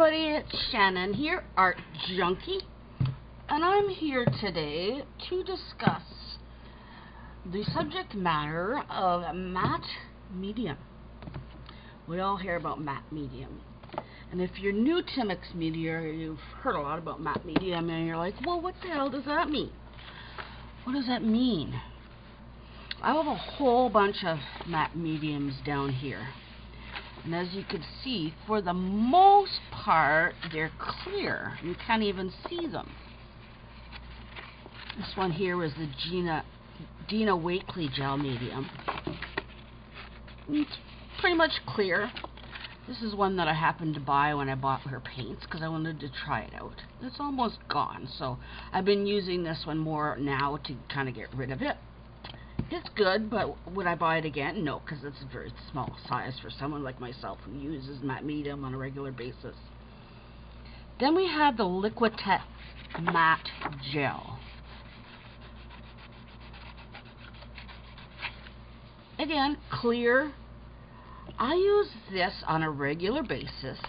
everybody, it's Shannon here, Art Junkie, and I'm here today to discuss the subject matter of matte medium. We all hear about matte medium, and if you're new to mixed media, you've heard a lot about matte medium, and you're like, well, what the hell does that mean? What does that mean? I have a whole bunch of matte mediums down here. And as you can see, for the most part, they're clear. You can't even see them. This one here is the Dina Wakley gel medium. It's pretty much clear. This is one that I happened to buy when I bought her paints because I wanted to try it out. It's almost gone, so I've been using this one more now to kind of get rid of it. It's good, but would I buy it again? No, because it's a very small size for someone like myself who uses matte medium on a regular basis. Then we have the Liquitex Matte Gel. Again, clear. I use this on a regular basis,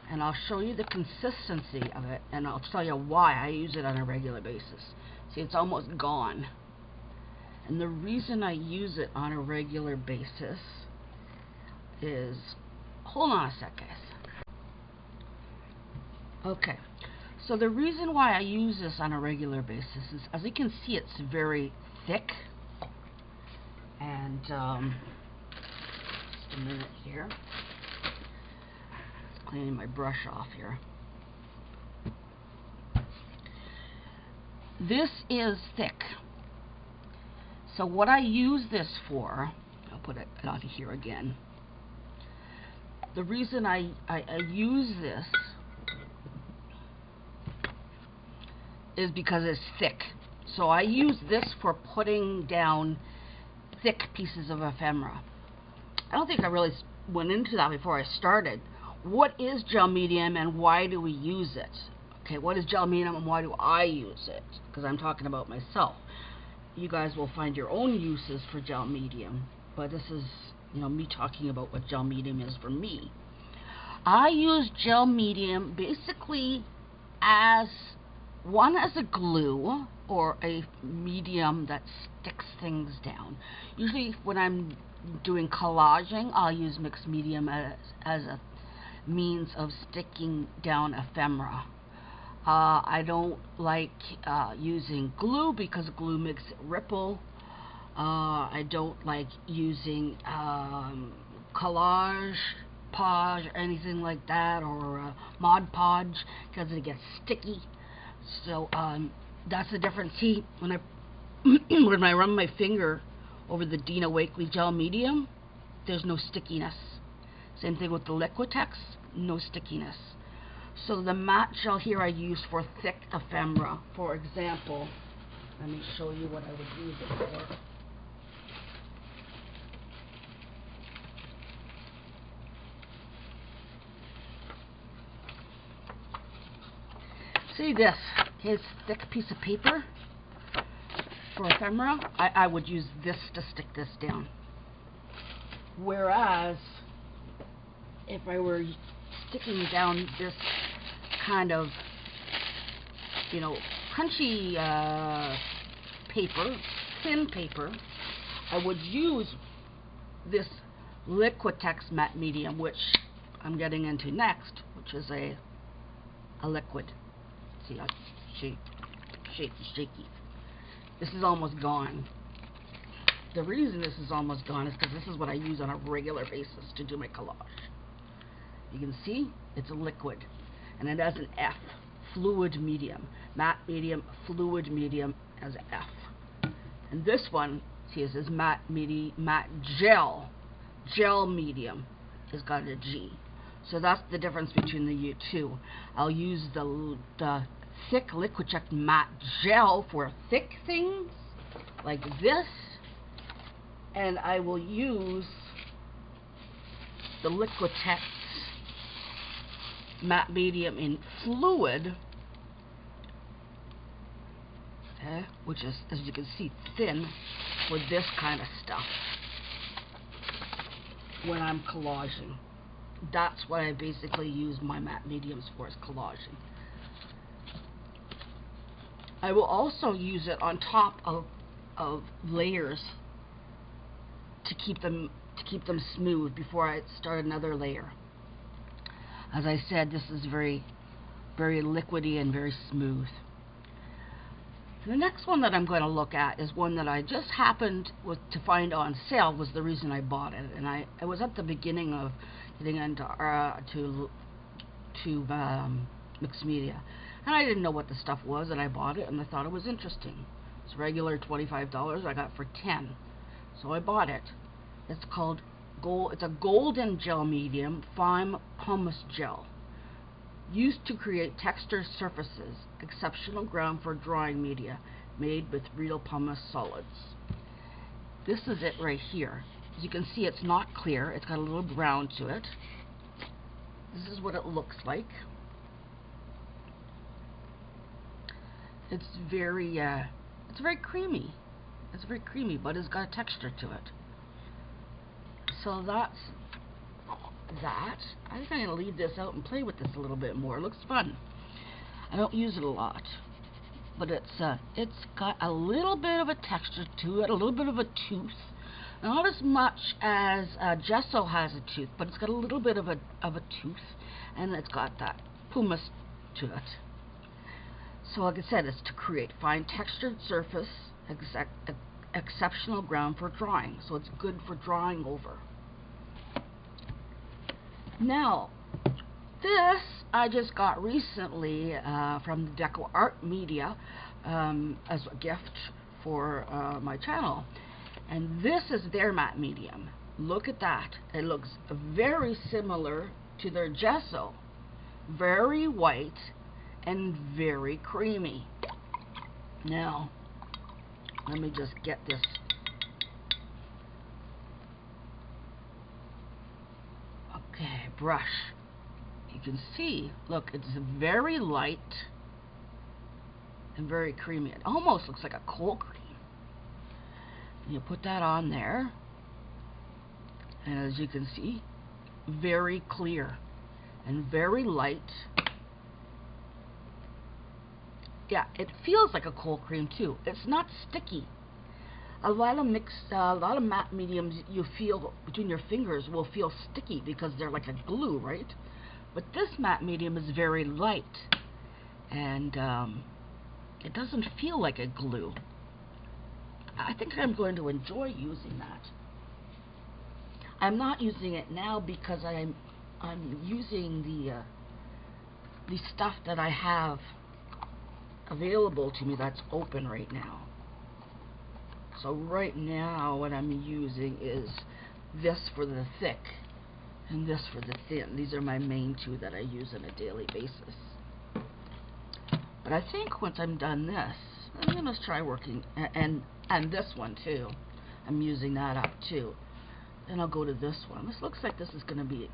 and I'll show you the consistency of it, and I'll tell you why I use it on a regular basis. See, it's almost gone. And the reason I use it on a regular basis is, hold on a sec, guys. Okay, so the reason why I use this on a regular basis is, as you can see, it's very thick. And, just a minute here. Just cleaning my brush off here. This is thick. So what I use this for, I'll put it out here again. The reason I use this is because it's thick. So I use this for putting down thick pieces of ephemera. I don't think I really went into that before I started. What is gel medium and why do we use it? Okay, what is gel medium and why do I use it? Because I'm talking about myself. You guys will find your own uses for gel medium, but this is, me talking about what gel medium is for me. I use gel medium basically as a glue or a medium that sticks things down. Usually when I'm doing collaging, I'll use mixed medium as a means of sticking down ephemera. I don't like using glue because glue makes it ripple. I don't like using collage podge or anything like that, or Mod Podge, because it gets sticky. So that's the difference. See, when I run my finger over the Dina Wakley gel medium, there's no stickiness. Same thing with the Liquitex, no stickiness. So the matte gel here I use for thick ephemera. For example, let me show you what I would use it for. See this? Here's a thick piece of paper for ephemera. I would use this to stick this down. Whereas, if I were sticking down this kind of, crunchy paper, thin paper, I would use this Liquitex matte medium, which I'm getting into next, which is a liquid. See, how shaky. This is almost gone. The reason this is almost gone is because this is what I use on a regular basis to do my collage. You can see it's a liquid, and it has an F, fluid medium, matte medium, fluid medium as F. And this one, see, it says matte gel medium, has got a G. So that's the difference between the two. I'll use the thick Liquitex matte gel for thick things like this, and I will use the Liquitex matte medium in fluid, okay, which is, as you can see, thin, for this kind of stuff when I'm collaging. that's what I basically use my matte mediums for, is collaging. I will also use it on top of layers to keep them smooth before I start another layer. As I said, this is very, very liquidy and very smooth. The next one that I'm going to look at is one that I just happened to find on sale, was the reason I bought it. And I was at the beginning of getting into mixed media, and I didn't know what the stuff was, and I bought it, and I thought it was interesting. It's regular $25. I got it for $10, so I bought it. It's called It's a golden gel medium fine pumice gel, used to create textured surfaces, exceptional ground for drawing media, made with real pumice solids. This is it right here. As you can see, it's not clear. It's got a little brown to it. This is what it looks like. It's very creamy. It's very creamy, but it's got a texture to it. So that's that. I think I'm going to leave this out and play with this a little bit more. It looks fun. I don't use it a lot, but it's got a little bit of a texture to it, a little bit of a tooth. Not as much as gesso has a tooth, but it's got a little bit of a tooth, and it's got that pumice to it. So like I said, it's to create fine textured surface, exceptional ground for drawing. So it's good for drawing over. Now, this I just got recently from the Deco Art Media as a gift for my channel. And this is their matte medium. Look at that. It looks very similar to their gesso. Very white and very creamy. Now, let me just get this. Okay, brush. You can see, look, it's very light and very creamy. It almost looks like a cold cream. You put that on there, and as you can see, very clear and very light. Yeah, it feels like a cold cream too. It's not sticky. A lot of matte mediums you feel between your fingers will feel sticky because they're like a glue, right? But this matte medium is very light, and it doesn't feel like a glue. I think I'm going to enjoy using that. I'm not using it now because I'm using the stuff that I have available to me that's open right now. So right now what I'm using is this for the thick and this for the thin. These are my main two that I use on a daily basis. But I think once I'm done this, I'm going to try working, and this one too. I'm using that up too. Then I'll go to this one. This looks like this is going to be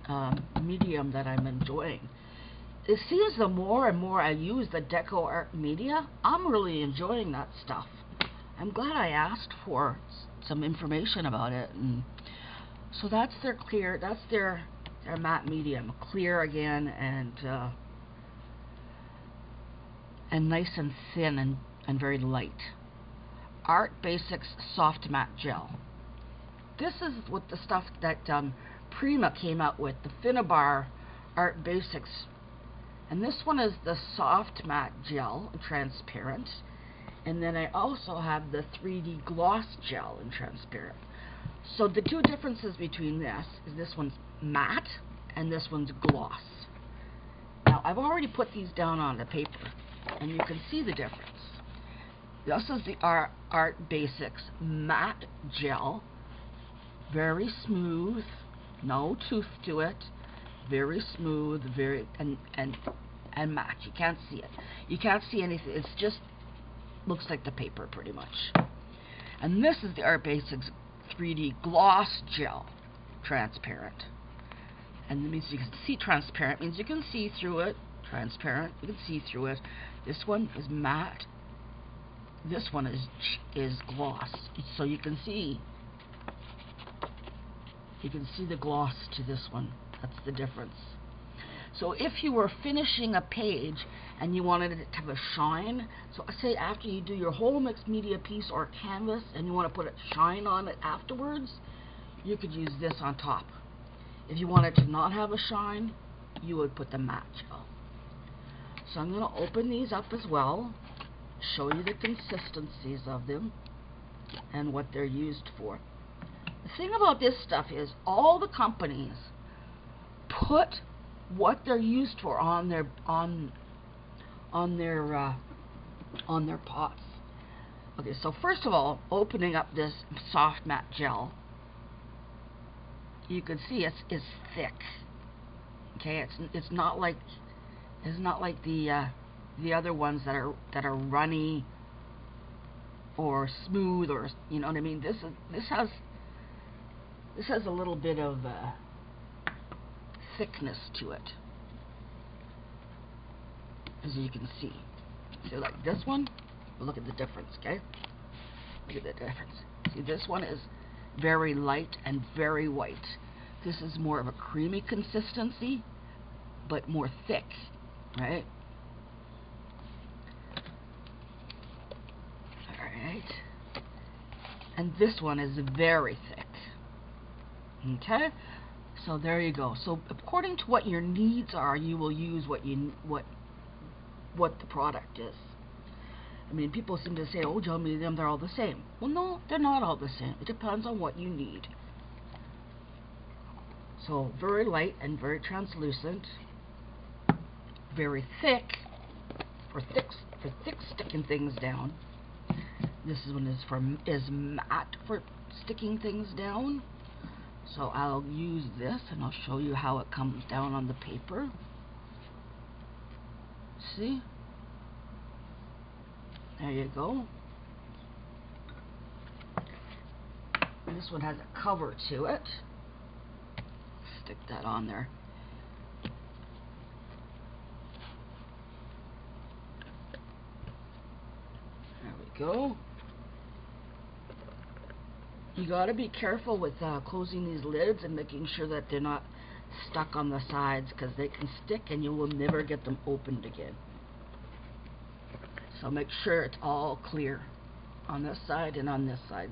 a medium that I'm enjoying. It seems the more and more I use the Deco Art Media, I'm really enjoying that stuff. I'm glad I asked for some information about it. And so that's their clear, that's their matte medium. Clear again, and nice and thin and very light. Art Basics Soft Matte Gel. This is what the stuff that Prima came out with, the Finnabar Art Basics. And this one is the Soft Matte Gel, transparent. And then I also have the 3D Gloss Gel in transparent. So the two differences between this is this one's matte and this one's gloss. Now I've already put these down on the paper, and you can see the difference. This is the Art Basics Matte Gel. Very smooth, no tooth to it. Very smooth, very and matte. You can't see it. You can't see anything. It's just looks like the paper pretty much. And this is the Art Basics 3D Gloss Gel, transparent. And it means you can see transparent. Means you can see through it. Transparent. You can see through it. This one is matte. This one is gloss. So you can see. You can see the gloss to this one. That's the difference. So if you were finishing a page and you wanted it to have a shine, so say after you do your whole mixed media piece or canvas and you want to put a shine on it afterwards, you could use this on top. If you wanted to not have a shine, you would put the matte gel. So I'm going to open these up as well, show you the consistencies of them and what they're used for. The thing about this stuff is all the companies put what they're used for on their pots. Okay, so first of all, opening up this soft matte gel, you can see it's thick. Okay, it's not like the other ones that are runny or smooth, or you know what I mean. This has a little bit of thickness to it, as you can see. So like this one, look at the difference, okay? Look at the difference. See, this one is very light and very white. This is more of a creamy consistency, but more thick, right? Alright. And this one is very thick. Okay? So there you go. So according to what your needs are, you will use what the product is. I mean, people seem to say, oh, gel medium, they're all the same. Well, no, they're not all the same. It depends on what you need. So very light and very translucent. Very thick for thick sticking things down. This one is matte for sticking things down. So I'll use this and I'll show you how it comes down on the paper. See? There you go. And this one has a cover to it. Stick that on there. There we go. You got to be careful with closing these lids and making sure that they're not stuck on the sides, because they can stick and you will never get them opened again. So make sure it's all clear on this side and on this side,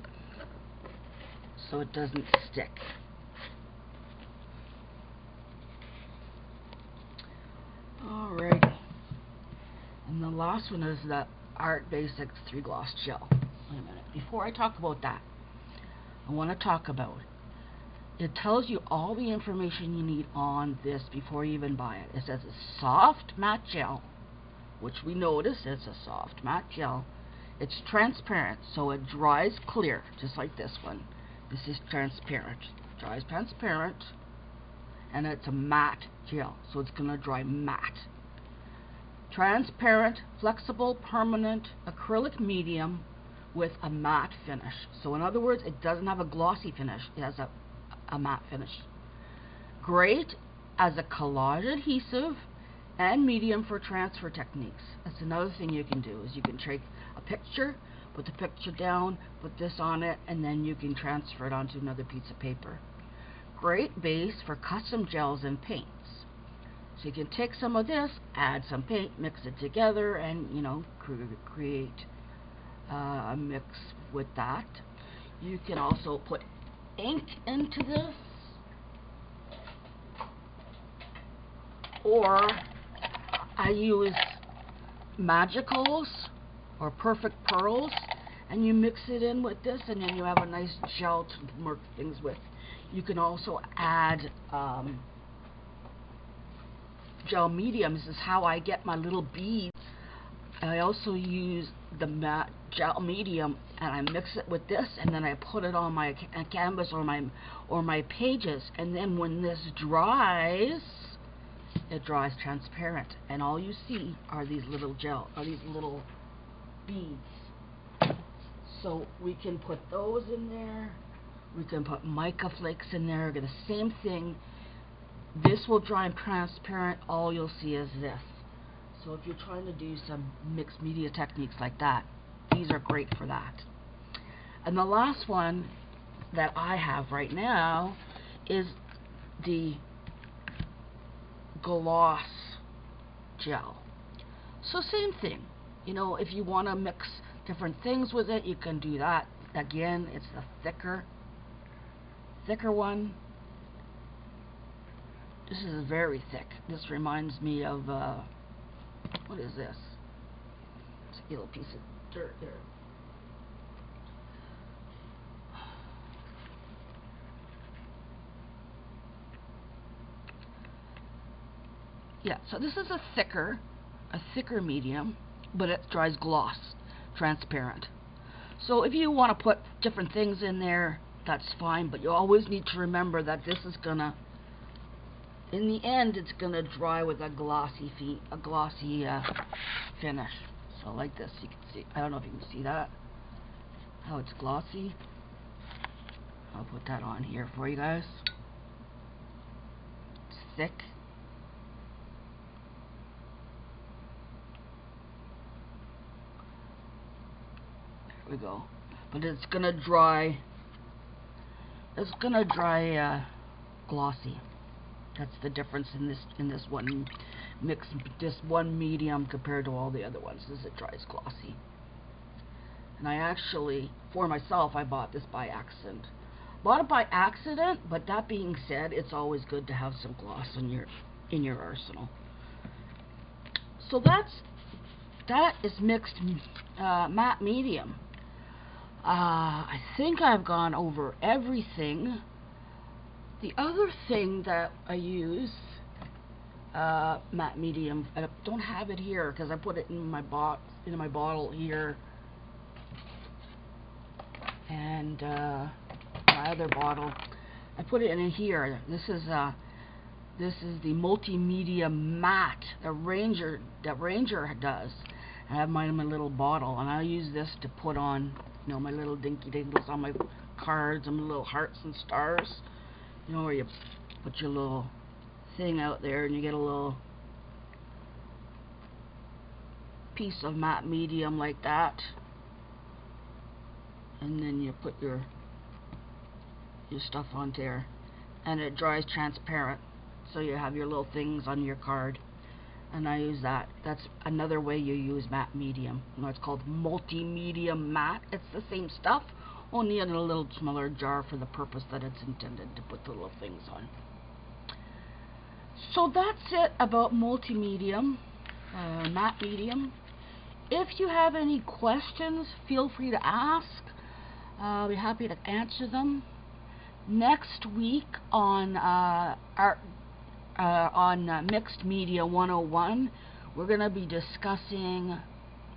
so it doesn't stick. Alrighty. And the last one is the Art Basics 3 Gloss Gel. Wait a minute. Before I talk about that, I want to talk about it tells you all the information you need on this before you even buy it. It says a soft matte gel, which we notice it's a soft matte gel. It's transparent, so it dries clear, just like this one. This is transparent. It dries transparent, and it's a matte gel, so it's going to dry matte. Transparent, flexible, permanent, acrylic medium with a matte finish. So in other words, it doesn't have a glossy finish, it has a matte finish. Great as a collage adhesive and medium for transfer techniques. That's another thing you can do, is you can take a picture, put the picture down, put this on it, and then you can transfer it onto another piece of paper. Great base for custom gels and paints. So you can take some of this, add some paint, mix it together, and create a mix with that. You can also put ink into this, or I use Magicals or Perfect Pearls, and you mix it in with this, and then you have a nice gel to mark things with. You can also add gel medium. This is how I get my little beads. I also use the matte gel medium, and I mix it with this, and then I put it on my canvas or my pages, and then when this dries, it dries transparent, and all you see are these little beads. So we can put those in there. We can put mica flakes in there. The same thing. This will dry transparent. All you'll see is this. So if you're trying to do some mixed media techniques like that, these are great for that. And the last one that I have right now is the gloss gel. So same thing, you know, if you want to mix different things with it, you can do that. Again, it's the thicker one. This is very thick. This reminds me of what is this? It's a little piece of dirt there. Yeah, so this is a thicker medium, but it dries gloss, transparent. So if you want to put different things in there, that's fine, but you always need to remember that this is gonna, in the end, it's gonna dry with a glossy finish. So like this, you can see. I don't know if you can see that, how it's glossy. I'll put that on here for you guys. It's thick. There we go. But it's gonna dry. It's gonna dry glossy. That's the difference in this one mix, this one medium compared to all the other ones, is it dries glossy. And I actually, for myself, I bought this by accident. Bought it by accident, but that being said, it's always good to have some gloss in your arsenal. So that is mixed matte medium. I think I've gone over everything. The other thing that I use matte medium, I don't have it here because I put it in my bottle here, and my other bottle I put it in here. This is the multimedia matte that Ranger does. I have mine in my little bottle, and I use this to put on, you know, my little dinky dingles on my cards and my little hearts and stars. You know, where you put your little thing out there and you get a little piece of matte medium like that, and then you put your stuff on there, and it dries transparent, so you have your little things on your card. And I use that. That's another way you use matte medium. You know, it's called multimedia matte. It's the same stuff, only in a little smaller jar for the purpose that it's intended to put the little things on. So that's it about multimedia matte medium. If you have any questions, feel free to ask. I'll be happy to answer them. Next week on Mixed Media 101, we're going to be discussing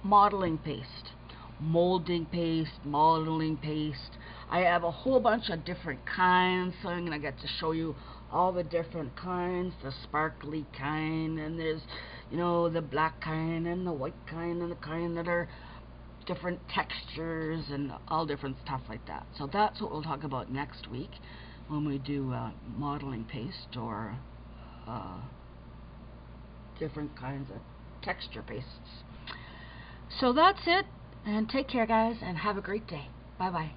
modeling paste, molding paste, modeling paste. I have a whole bunch of different kinds, so I'm going to get to show you all the different kinds, the sparkly kind, and there's, you know, the black kind and the white kind and the kind that are different textures and all different stuff like that. So that's what we'll talk about next week when we do modeling paste, or different kinds of texture pastes. So that's it, and take care, guys, and have a great day. Bye bye.